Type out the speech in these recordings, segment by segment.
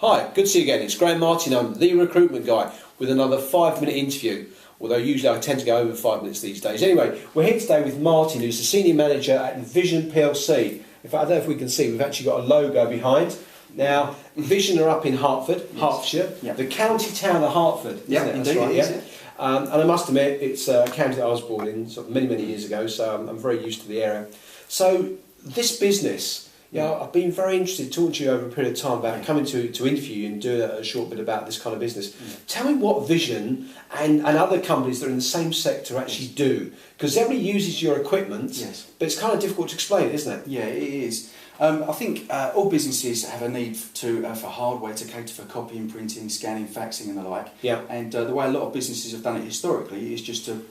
Hi, good to see you again. It's Graham Martin. I'm the Recruitment Guy with another 5-minute interview. Although usually I tend to go over 5 minutes these days. Anyway, we're here today with Martin, who's the Senior Manager at Vision PLC. In fact, I don't know if we can see, we've actually got a logo behind. Now, Vision are up in Hertford, Hertfordshire, the county town of Hertford, isn't it? That's right, yeah. And I must admit, it's a county that I was born in sort of many, many years ago, so I'm very used to the area. So, this business, I've been very interested talking to you over a period of time about coming to interview you and doing a short bit about this kind of business. Tell me what Vision and other companies that are in the same sector actually do, because everybody uses your equipment, but it's kind of difficult to explain, isn't it? Yeah, it is. I think all businesses have a need for hardware to cater for copying, printing, scanning, faxing and the like. Yeah. And the way a lot of businesses have done it historically is just to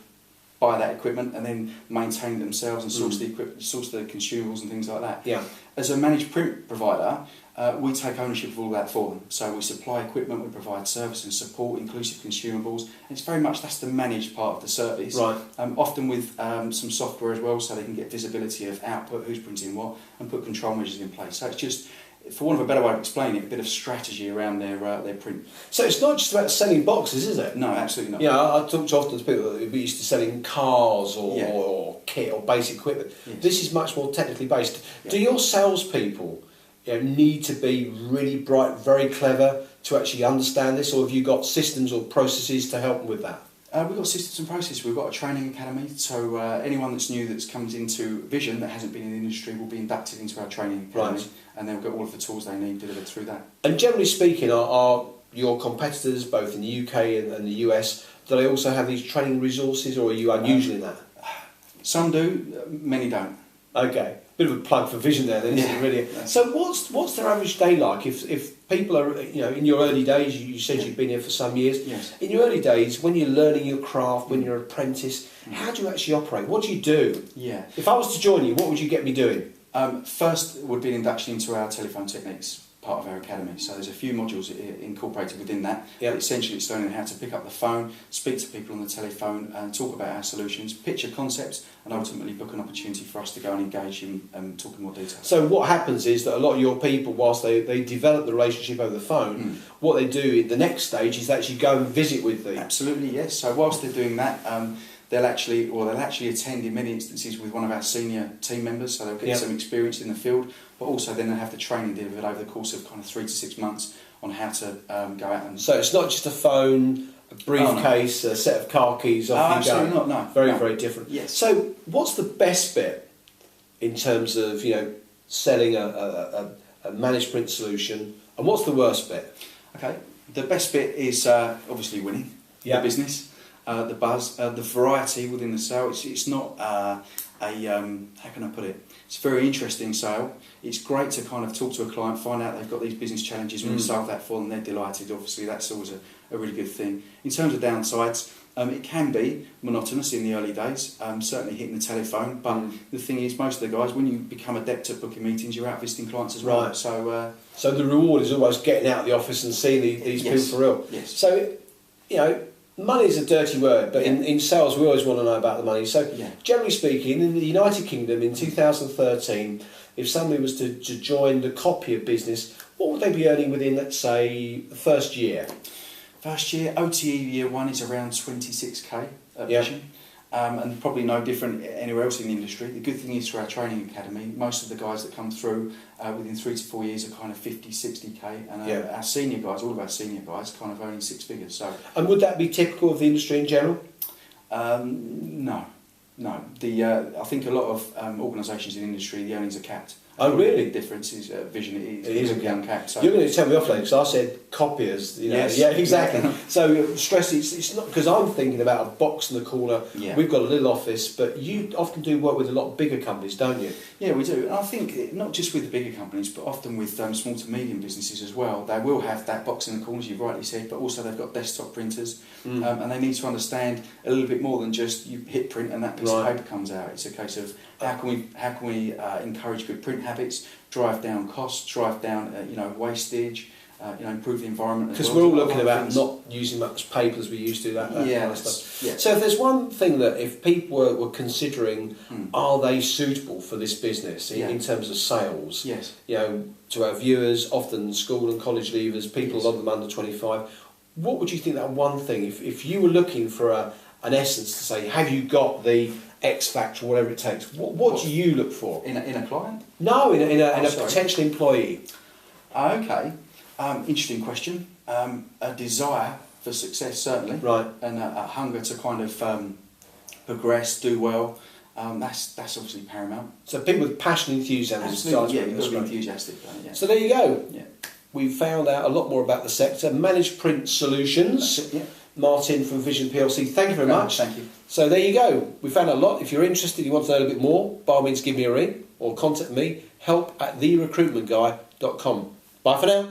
buy that equipment and then maintain it themselves and source the equipment, source the consumables and things like that. Yeah. As a managed print provider, we take ownership of all that for them. So we supply equipment, we provide service and support, inclusive consumables, and it's very much that's the managed part of the service. Right. Often with some software as well, so they can get visibility of output, who's printing what, and put control measures in place. So it's just, for want of a better way of explaining it, a bit of strategy around their print. So it's not just about selling boxes, is it? No, absolutely not. Yeah, I talk to often to people that are used to selling cars or kit or basic equipment. Yes. This is much more technically based. Yeah. Do your salespeople need to be really bright, very clever to actually understand this, or have you got systems or processes to help them with that? We've got systems and processes. We've got a training academy, so anyone that's new that comes into Vision that hasn't been in the industry will be inducted into our training academy, and they'll get all of the tools they need delivered through that. And generally speaking, are your competitors, both in the UK and the US, do they also have these training resources, or are you unusual in that? Some do, many don't. Okay, bit of a plug for Vision there then, isn't it, really? So what's their average day like? If people are, in your early days, you said you've been here for some years. Yes. In your early days, when you're learning your craft, when you're an apprentice, how do you actually operate? What do you do? Yeah. If I was to join you, what would you get me doing? First would be an induction into our telephone techniques part of our academy. So there's a few modules incorporated within that. Yeah. Essentially it's learning how to pick up the phone, speak to people on the telephone and talk about our solutions, pitch a concept and ultimately book an opportunity for us to go and engage in talk in more detail. So what happens is that a lot of your people, whilst they develop the relationship over the phone, what they do in the next stage is actually go and visit with them. Absolutely, yes. So whilst they're doing that, they'll actually attend in many instances with one of our senior team members, so they'll get some experience in the field, but also then they'll have the training delivered over the course of kind of 3 to 6 months on how to go out and... So it's not just a phone, a briefcase, a set of car keys, off you go. Absolutely not, no. Very different. Yes. So what's the best bit in terms of, selling a managed print solution, and what's the worst bit? Okay, the best bit is obviously winning the business. The buzz, the variety within the sale. It's not how can I put it? It's a very interesting sale. It's great to kind of talk to a client, find out they've got these business challenges. When you solve that for them, they're delighted. Obviously, that's always a really good thing. In terms of downsides, it can be monotonous in the early days, certainly hitting the telephone. But the thing is, most of the guys, when you become adept at booking meetings, you're out visiting clients as well. Right. So the reward is almost getting out of the office and seeing these people for real. Yes. So, money is a dirty word, but in sales we always want to know about the money. So generally speaking, in the United Kingdom in 2013, if somebody was to join the copier business, what would they be earning within, let's say, the first year? First year, OTE year one is around 26k at Vision. And probably no different anywhere else in the industry. The good thing is for our training academy, most of the guys that come through within 3 to 4 years are kind of 50, 60k, and our senior guys, all of our senior guys, kind of earning 6 figures. So, and would that be typical of the industry in general? No. I think a lot of organisations in the industry, the earnings are capped. Oh, really? The difference is Vision. It is uncapped. So. You're going to tell me off later, because I said copiers. Yes. Yeah, exactly. So stress. It's not because I'm thinking about a box in the corner. Yeah. We've got a little office, but you often do work with a lot bigger companies, don't you? Yeah, we do. And I think not just with the bigger companies, but often with small to medium businesses as well. They will have that box in the corner, as you've rightly said, but also they've got desktop printers, and they need to understand a little bit more than just you hit print and that piece of paper comes out. It's a case of how can we encourage good print habits, drive down costs, drive down wastage, improve the environment. Because we're all looking about not using much paper as we used to. That kind of stuff. Yeah. So if there's one thing that if people were considering, are they suitable for this business in terms of sales? Yes. To our viewers, often school and college leavers, people, a lot of them under 25. What would you think that one thing, if you were looking for an essence to say, have you got the X factor, whatever it takes, what do you look for? In a client? No, in a potential employee. Okay. Interesting question. A desire for success, certainly. Right. And a hunger to kind of progress, do well. That's obviously paramount. So people with passion and enthusiasm. Absolutely, yeah, you've got to be enthusiastic. Yeah. So there you go. Yeah. We've found out a lot more about the sector. Managed Print Solutions. That's it, yeah. Martin from Vision PLC, thank you very much. Thank you. So there you go. We found a lot. If you're interested, you want to know a little bit more, by all means give me a ring or contact me, help@therecruitmentguy.com. Bye for now.